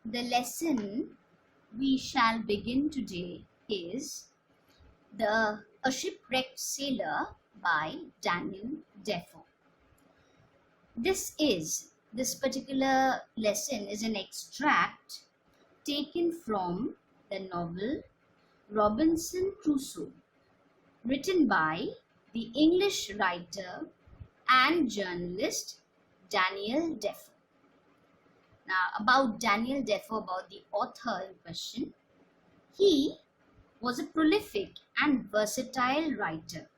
The lesson we shall begin today is A Shipwrecked Sailor by Daniel Defoe. This particular lesson is an extract taken from the novel Robinson Crusoe, written by the English writer and journalist Daniel Defoe. Now, about Daniel Defoe, about the author in question, he was a prolific and versatile writer.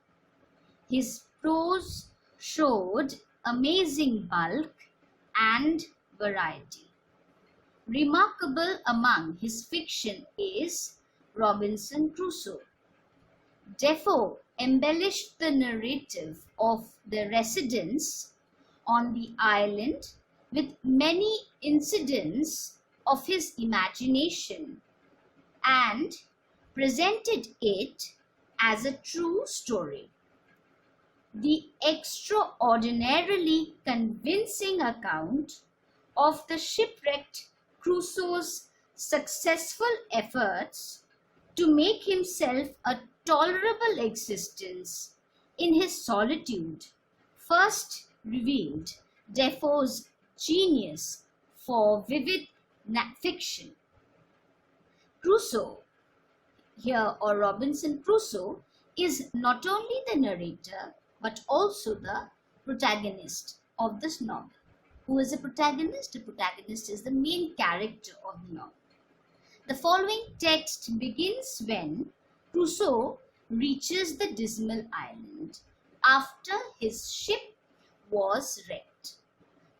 His prose showed amazing bulk and variety. Remarkable among his fiction is Robinson Crusoe. Defoe embellished the narrative of the residents on the island with many incidents of his imagination and presented it as a true story. The extraordinarily convincing account of the shipwrecked Crusoe's successful efforts to make himself a tolerable existence in his solitude first revealed Defoe's genius for vivid fiction. Crusoe here, or Robinson Crusoe, is not only the narrator but also the protagonist of this novel. Who is a protagonist? The protagonist is the main character of the novel. The following text begins when Crusoe reaches the dismal island after his ship was wrecked.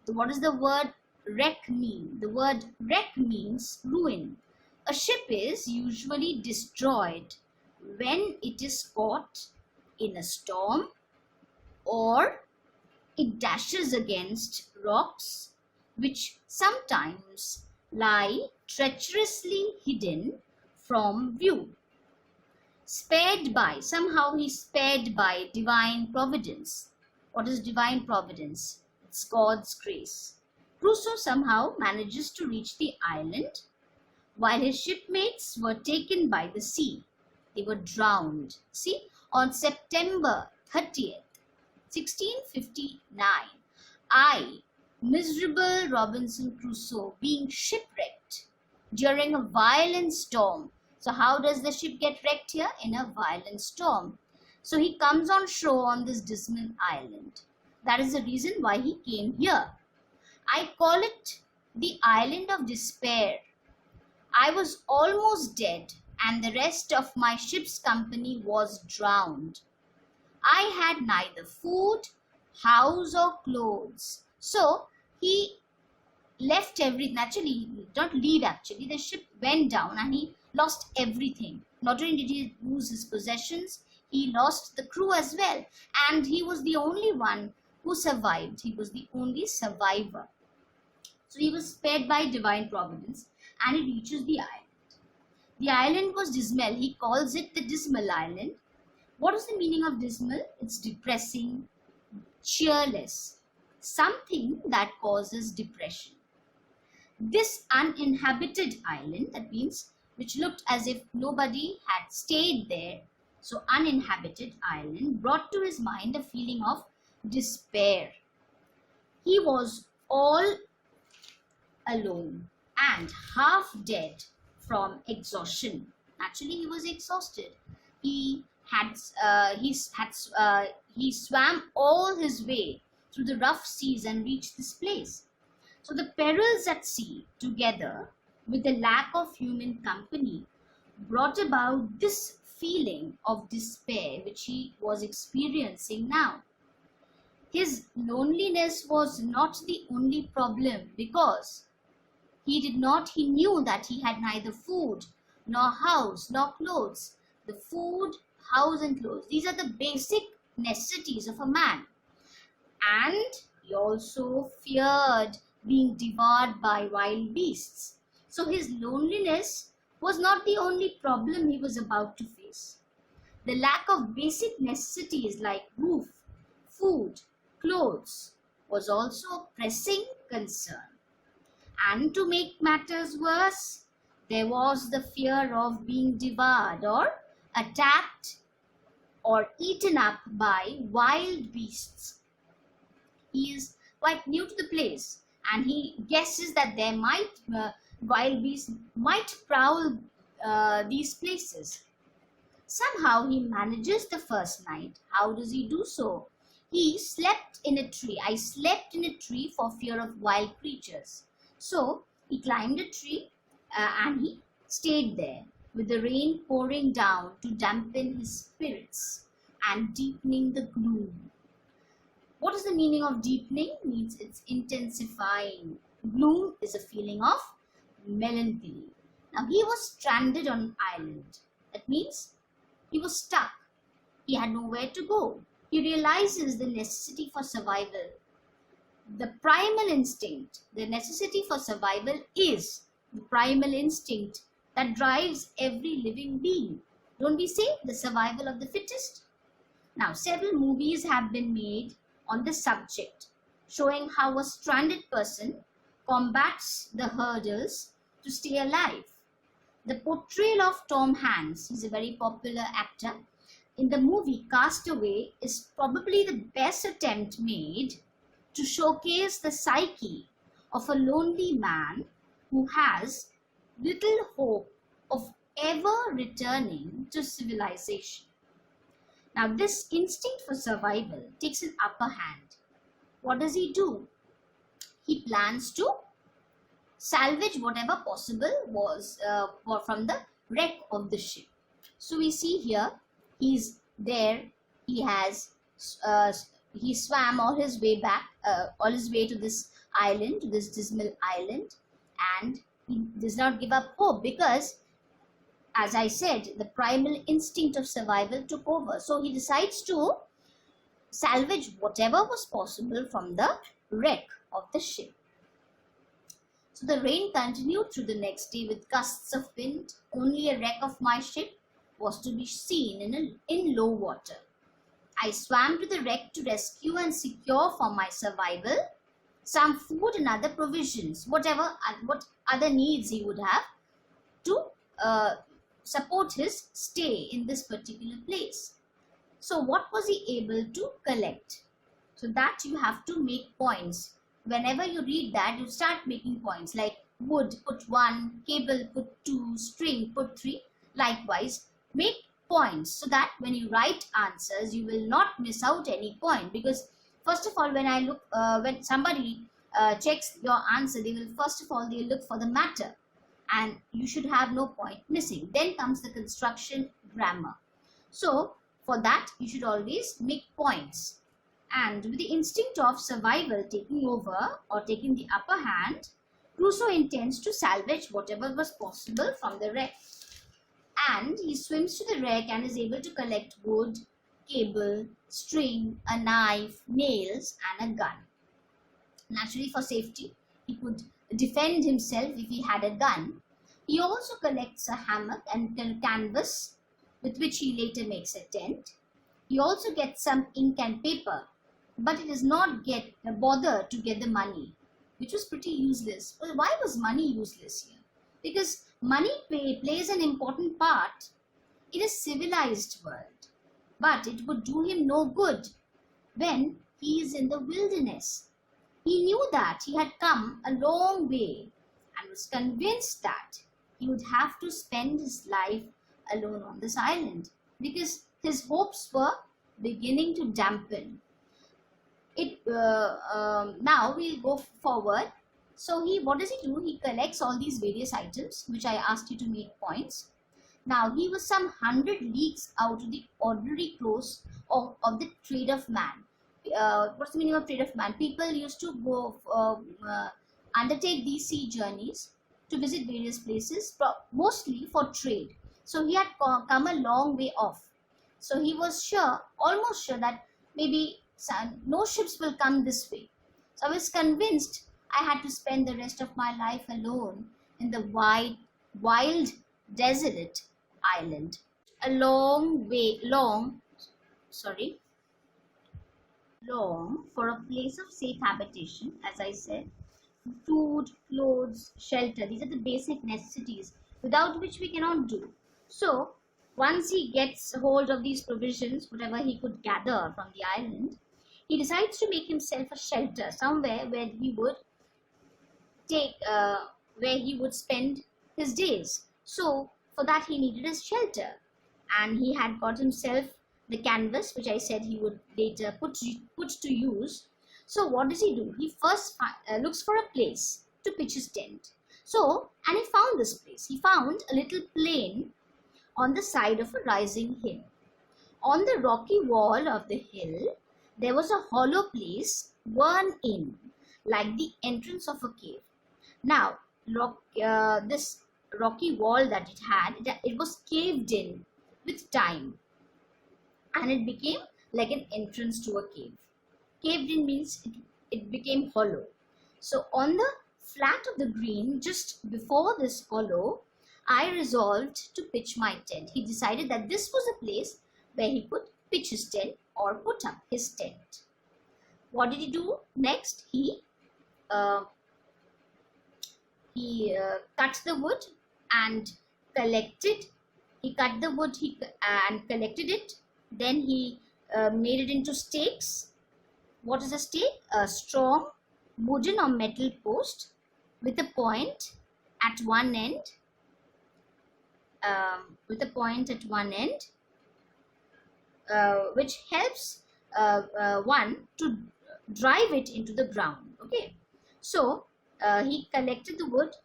So what does the word wreck mean? The word wreck means ruin. A ship is usually destroyed when it is caught in a storm or it dashes against rocks which sometimes lie treacherously hidden from view. Somehow he's spared by divine providence. What is divine providence? It's God's grace. Crusoe somehow manages to reach the island while his shipmates were taken by the sea. They were drowned. See, on September 30th, 1659, I, miserable Robinson Crusoe, being shipwrecked during a violent storm. So how does the ship get wrecked here? In a violent storm. So he comes on shore on this dismal island. That is the reason why he came here. I call it the island of despair. I was almost dead and the rest of my ship's company was drowned. I had neither food, house or clothes. So he left everything. Actually, he did not leave actually. The ship went down and he lost everything. Not only did he lose his possessions, he lost the crew as well. And he was the only one who survived. He was the only survivor. So he was spared by divine providence and he reaches the island. The island was dismal. He calls it the dismal island. What is the meaning of dismal? It's depressing, cheerless, something that causes depression. This uninhabited island, that means which looked as if nobody had stayed there, so uninhabited island, brought to his mind a feeling of despair. He was all alone and half dead from exhaustion. Actually, he was exhausted. He swam all his way through the rough seas and reached this place. So the perils at sea, together with the lack of human company, brought about this feeling of despair which he was experiencing now. His loneliness was not the only problem because he knew that he had neither food, nor house, nor clothes. The food, house and clothes, these are the basic necessities of a man. And he also feared being devoured by wild beasts. So his loneliness was not the only problem he was about to face. The lack of basic necessities like roof, food, clothes was also a pressing concern. And to make matters worse, there was the fear of being devoured or attacked or eaten up by wild beasts. He is quite new to the place and he guesses that there might wild beasts might prowl these places. Somehow he manages the first night. How does he do so? He slept in a tree. I slept in a tree for fear of wild creatures. So he climbed a tree and he stayed there with the rain pouring down to dampen his spirits and deepening the gloom. What is the meaning of deepening? It means it's intensifying. Gloom is a feeling of melancholy. Now he was stranded on an island. That means he was stuck. He had nowhere to go. He realizes the necessity for survival. The primal instinct, the necessity for survival is the primal instinct that drives every living being. Don't we say the survival of the fittest? Now, several movies have been made on the subject, showing how a stranded person combats the hurdles to stay alive. The portrayal of Tom Hanks, he's a very popular actor, in the movie Castaway is probably the best attempt made to showcase the psyche of a lonely man who has little hope of ever returning to civilization. Now, this instinct for survival takes an upper hand. What does he do? He plans to salvage whatever possible was from the wreck of the ship. So we see here, he's there, he swam all his way back, all his way to this island, to this dismal island, and he does not give up hope because, as I said, the primal instinct of survival took over. So he decides to salvage whatever was possible from the wreck of the ship. So the rain continued through the next day with gusts of wind. Only a wreck of my ship was to be seen in low water. I swam to the wreck to rescue and secure for my survival some food and other provisions, what other needs he would have to support his stay in this particular place. So what was he able to collect? So that you have to make points. Whenever you read that, you start making points like wood, put 1, cable, put 2, string, put 3. Likewise, make points so that when you write answers, you will not miss out any point. Because first of all, when somebody checks your answer, they will they'll look for the matter, and you should have no point missing. Then comes the construction grammar. So for that, you should always make points. And with the instinct of survival taking over or taking the upper hand, Crusoe intends to salvage whatever was possible from the wreck. And he swims to the wreck and is able to collect wood, cable, string, a knife, nails, and a gun. Naturally, for safety, he could defend himself if he had a gun. He also collects a hammock and canvas with which he later makes a tent. He also gets some ink and paper, but he does not bother to get the money, which was pretty useless. Well, why was money useless here? Because money plays an important part in a civilized world, but it would do him no good when he is in the wilderness. He knew that he had come a long way and was convinced that he would have to spend his life alone on this island because his hopes were beginning to dampen. Now we'll go forward. So what does he do? He collects all these various items which I asked you to make points. Now he was some 100 leagues out of the ordinary clothes of the trade of man. What's the meaning of trade of man? People used to go undertake these sea journeys to visit various places, mostly for trade. So he had come a long way off. So he was almost sure that maybe no ships will come this way. So I was convinced I had to spend the rest of my life alone in the wild, desolate island. Long for a place of safe habitation, as I said, food, clothes, shelter. These are the basic necessities without which we cannot do. So once he gets hold of these provisions, whatever he could gather from the island, he decides to make himself a shelter somewhere where he would take where he would spend his days. So for that he needed a shelter, and he had got himself the canvas, which I said he would later put to use. So what does he do? He first looks for a place to pitch his tent. So, and he found this place. He found a little plain on the side of a rising hill. On the rocky wall of the hill, there was a hollow place worn in, like the entrance of a cave. Now, this rocky wall that it had, it was caved in with time, and it became like an entrance to a cave. Caved in means it became hollow. So on the flat of the green, just before this hollow, I resolved to pitch my tent. He decided that this was a place where he could pitch his tent or put up his tent. What did he do next? He cut the wood and collected. He cut the wood and collected it. Then he made it into stakes. What is a stake? A strong wooden or metal post with a point at one end. Which helps one to drive it into the ground. Okay, so he collected the wood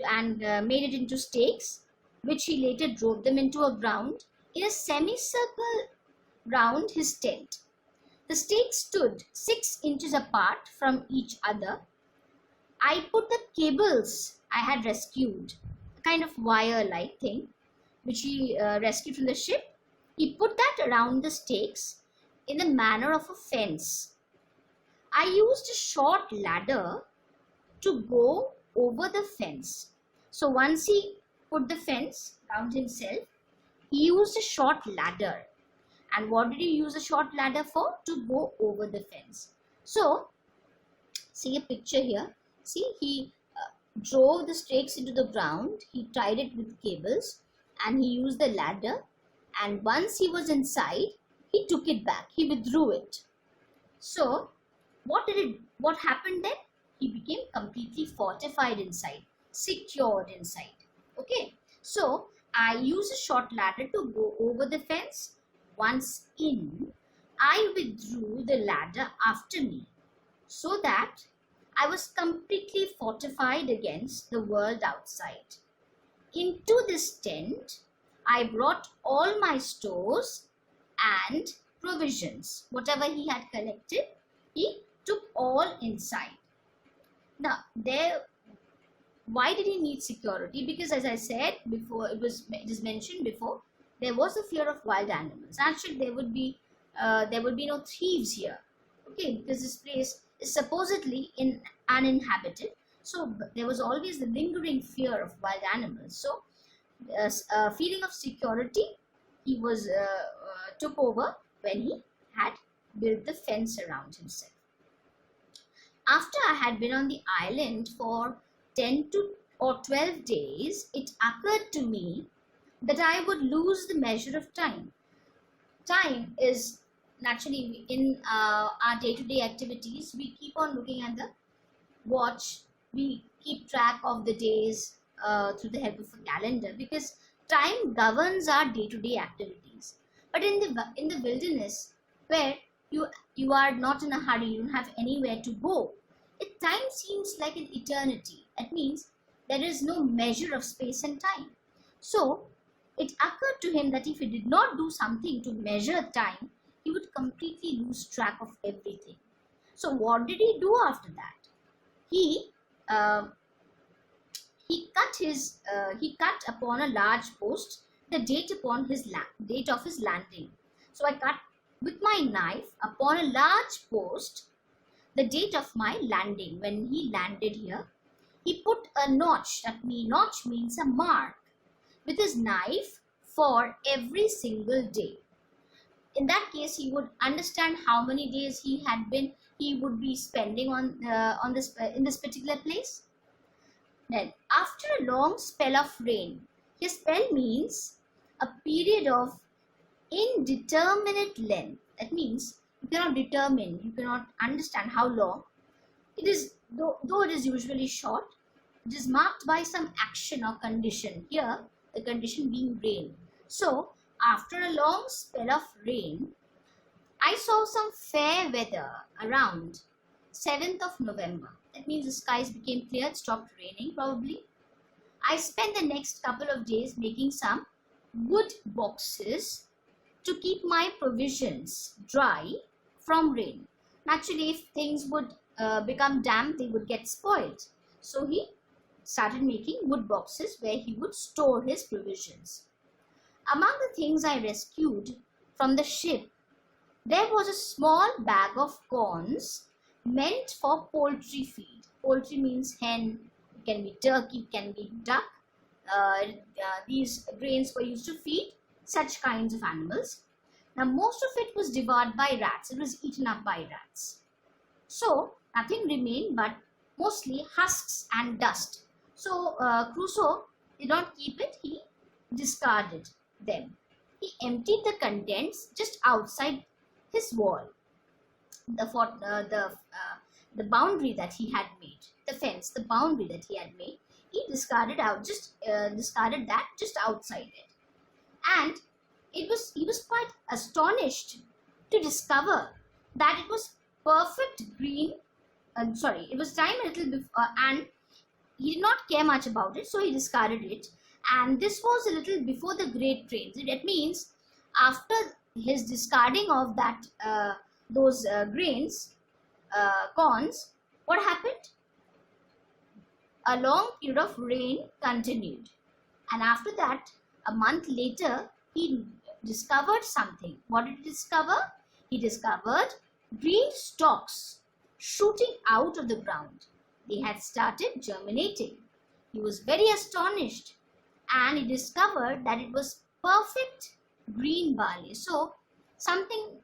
and made it into stakes, which he later drove them into a ground in a semicircle round his tent. The stakes stood 6 inches apart from each other. I put the cables I had rescued, a kind of wire-like thing, which he rescued from the ship. He put that around the stakes in the manner of a fence. I used a short ladder to go over the fence. So once he put the fence around himself, he used a short ladder. And what did he use a short ladder for? To go over the fence. So, see a picture here. See, he drove the stakes into the ground. He tied it with cables and he used the ladder. And once he was inside, he took it back. He withdrew it. So, what happened then? He became completely fortified inside, secured inside. Okay. So, I used a short ladder to go over the fence. Once in, I withdrew the ladder after me, so that I was completely fortified against the world outside. Into this tent, I brought all my stores and provisions. Whatever he had collected, he took all inside. Now, why did he need security? Because as I said before, it is mentioned before, there was a fear of wild animals. Actually, there would be no thieves here. Okay, because this place is supposedly uninhabited. So there was always the lingering fear of wild animals. So a feeling of security he took over when he had built the fence around himself. After I had been on the island for 10 or 12 days, it occurred to me that I would lose the measure of time. Time is naturally in our day-to-day activities. We keep on looking at the watch. We keep track of the days through the help of a calendar, because time governs our day-to-day activities. But in the wilderness, where you are not in a hurry, you don't have anywhere to go, time seems like an eternity. That means there is no measure of space and time. So it occurred to him that if he did not do something to measure time, he would completely lose track of everything. So what did he do after that? He cut upon a large post the date of his landing. So I cut with my knife upon a large post the date of my landing. When he landed here, he put a notch. Notch means a mark with his knife for every single day. In that case, he would understand how many days he had been he would be spending on this in this particular place. Then, after a long spell of rain, a spell means a period of indeterminate length. That means you cannot determine, you cannot understand how long. It is, though it is usually short, it is marked by some action or condition. Here, the condition being rain. So, after a long spell of rain, I saw some fair weather around 7th of November. That means the skies became clear, it stopped raining probably. I spent the next couple of days making some wood boxes to keep my provisions dry from rain. Naturally, if things would become damp, they would get spoiled. So he started making wood boxes where he would store his provisions. Among the things I rescued from the ship, there was a small bag of corns meant for poultry feed. Poultry means hen, it can be turkey, it can be duck. These grains were used to feed such kinds of animals. Now, most of it was devoured by rats. It was eaten up by rats. So, nothing remained but mostly husks and dust. So, Crusoe did not keep it, he discarded them. He emptied the contents just outside his wall, the boundary that he had made, the fence, the boundary that he had made. He discarded that just outside it, and he was quite astonished to discover that it was perfect green. It was time a little before, and he did not care much about it, so he discarded it. And this was a little before the great rains. That means after his discarding of that those corns, what happened? A long period of rain continued, and after that, a month later, he discovered something. What did he discover? He discovered green stalks shooting out of the ground. They had started germinating. He was very astonished, and he discovered that it was perfect green barley. So something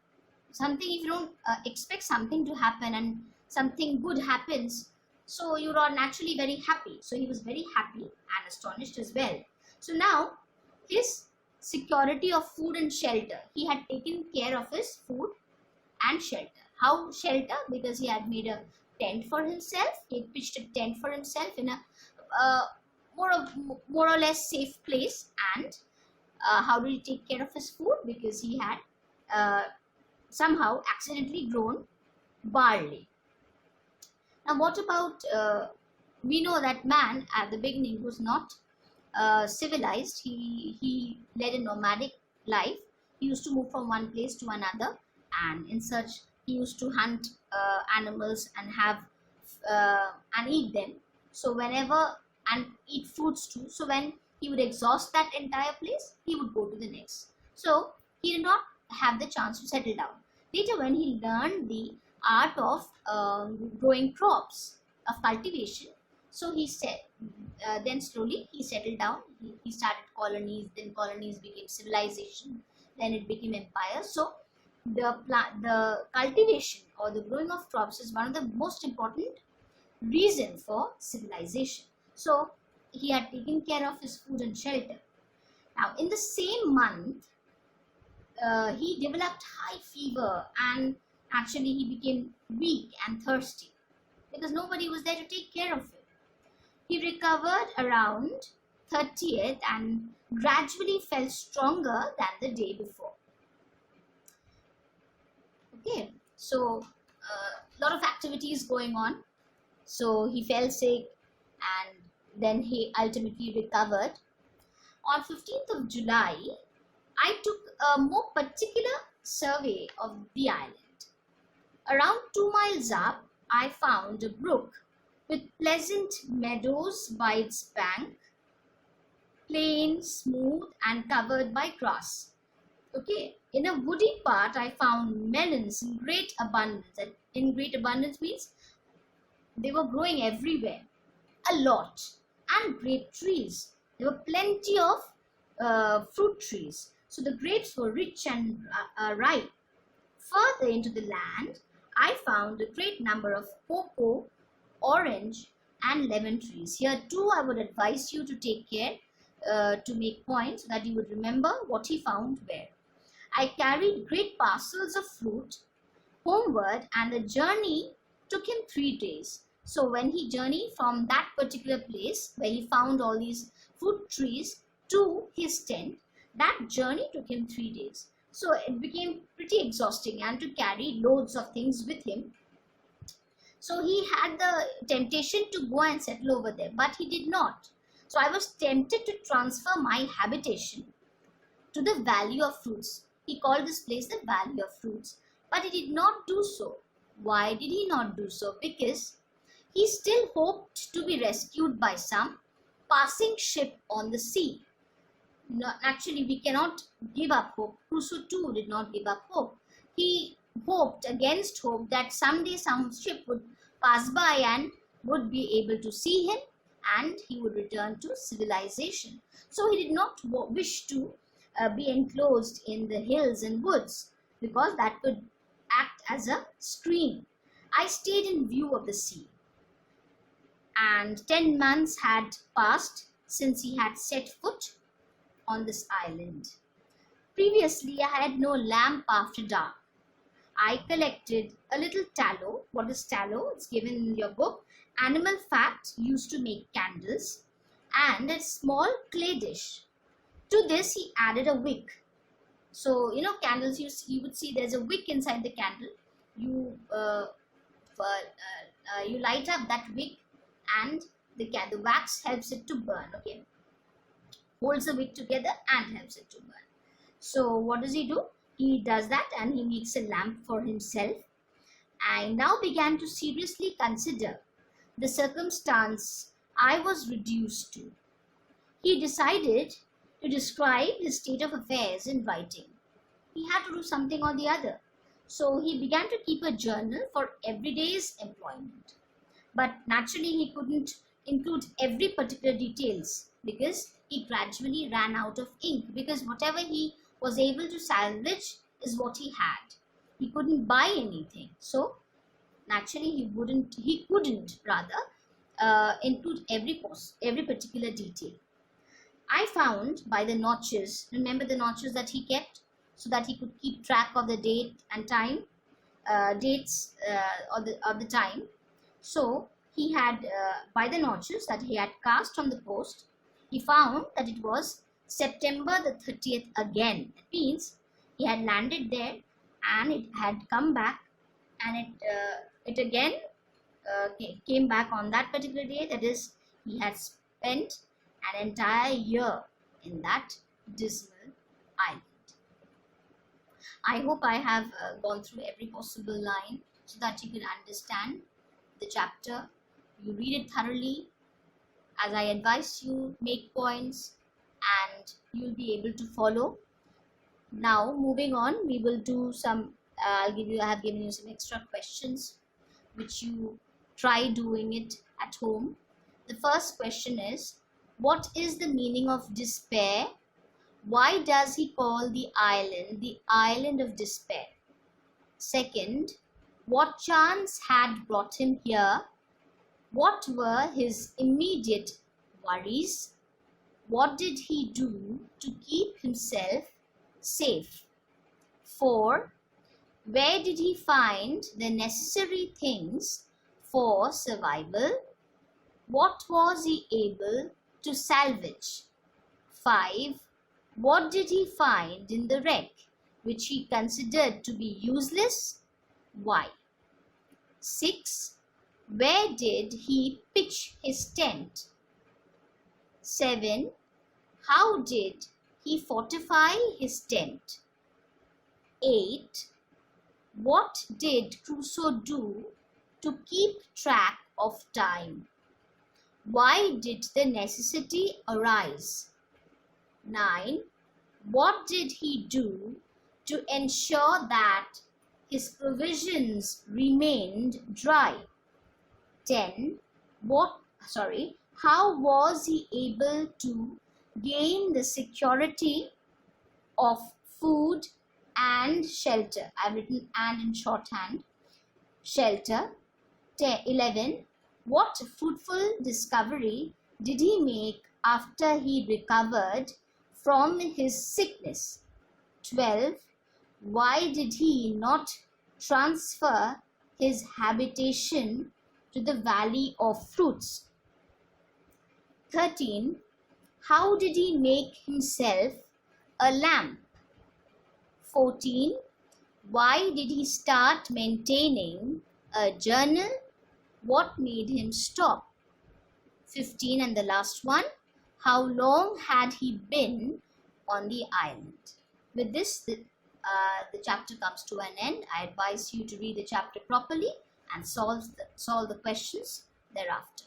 if you don't expect something to happen and something good happens, so you are naturally very happy. So he was very happy and astonished as well. So now his security of food and shelter, he had taken care of his food and shelter. How shelter? Because he had made a tent for himself. He had pitched a tent for himself in a more or less safe place. And how did he take care of his food? Because he had somehow accidentally grown barley. Now, what about, we know that man at the beginning was not civilized. He led a nomadic life. He used to move from one place to another, and in such, he used to hunt animals and have and eat them. So and eat fruits too. So when he would exhaust that entire place, he would go to the next. So he did not have the chance to settle down. Later, when he learned the art of growing crops, of cultivation, so he said, then slowly he settled down. He started colonies, then colonies became civilization, then it became empire. So the cultivation or the growing of crops is one of the most important reasons for civilization. So he had taken care of his food and shelter. Now, in the same month, he developed high fever, and actually he became weak and thirsty because nobody was there to take care of him. He recovered around 30th and gradually felt stronger than the day before. Okay, so a lot of activities going on. So he fell sick, and then he ultimately recovered. On 15th of July, I took a more particular survey of the island. Around 2 miles up, I found a brook with pleasant meadows by its bank, plain, smooth, and covered by grass. Okay, in a woody part, I found melons in great abundance. And in great abundance means they were growing everywhere, a lot, and grape trees. There were plenty of fruit trees. So the grapes were rich and ripe. Further into the land, I found a great number of cocoa, orange and lemon trees. Here too I would advise you to take care to make points so that you would remember what he found where. I carried great parcels of fruit homeward and the journey took him 3 days. So when he journeyed from that particular place where he found all these fruit trees to his tent, that journey took him 3 days. So it became pretty exhausting and to carry loads of things with him. So he had the temptation to go and settle over there, but he did not. So I was tempted to transfer my habitation to the Valley of Fruits. He called this place the Valley of Fruits, but he did not do so. Why did he not do so? Because he still hoped to be rescued by some passing ship on the sea. No, actually, we cannot give up hope. Crusoe too did not give up hope. He hoped against hope that someday some ship would pass by and would be able to see him and he would return to civilization. So he did not wish to be enclosed in the hills and woods because that could act as a screen. I stayed in view of the sea, and 10 months had passed since he had set foot on this island. Previously, I had no lamp after dark. I collected a little tallow. What is tallow? It's given in your book. Animal fat used to make candles, and a small clay dish. To this, he added a wick. So, candles, you would see there's a wick inside the candle. You light up that wick and the wax helps it to burn, okay? Holds the wick together and helps it to burn. So what does he do? He does that and he makes a lamp for himself. I now began to seriously consider the circumstance I was reduced to. He decided to describe his state of affairs in writing. He had to do something or the other. So he began to keep a journal for every day's employment. But naturally he couldn't include every particular details because he gradually ran out of ink, because whatever he was able to salvage is what he had. He couldn't buy anything. So naturally he couldn't include every particular detail. I found by the notches, remember the notches that he kept so that he could keep track of the date and time, dates of the time. So he had, by the notches that he had cast on the post, he found that it was September the 30th again. That means he had landed there and it had come back, and it again came back on that particular day. That is, he had spent an entire year in that dismal island. I hope I have gone through every possible line so that you can understand the chapter. You read it thoroughly. As I advise you, make points and you'll be able to follow. Now moving on, we will do some, I have given you some extra questions which you try doing it at home. The first question is, what is the meaning of despair? Why does he call the island of despair? Second, what chance had brought him here? What were his immediate worries? What did he do to keep himself safe? 4. Where did he find the necessary things for survival? What was he able to salvage? 5. What did he find in the wreck which he considered to be useless? Why? 6. Where did he pitch his tent? 7. How did he fortify his tent? 8. What did Crusoe do to keep track of time? Why did the necessity arise? 9. What did he do to ensure that his provisions remained dry? 10. How was he able to gain the security of food and shelter? I've written "and" in shorthand. shelter. 11. What fruitful discovery did he make after he recovered from his sickness? 12. Why did he not transfer his habitation to the valley of fruits? 13. How did he make himself a lamp? 14. Why did he start maintaining a journal? What made him stop? 15 and the last one. How long had he been on the island? With this, the chapter comes to an end. I advise you to read the chapter properly and solve the questions thereafter.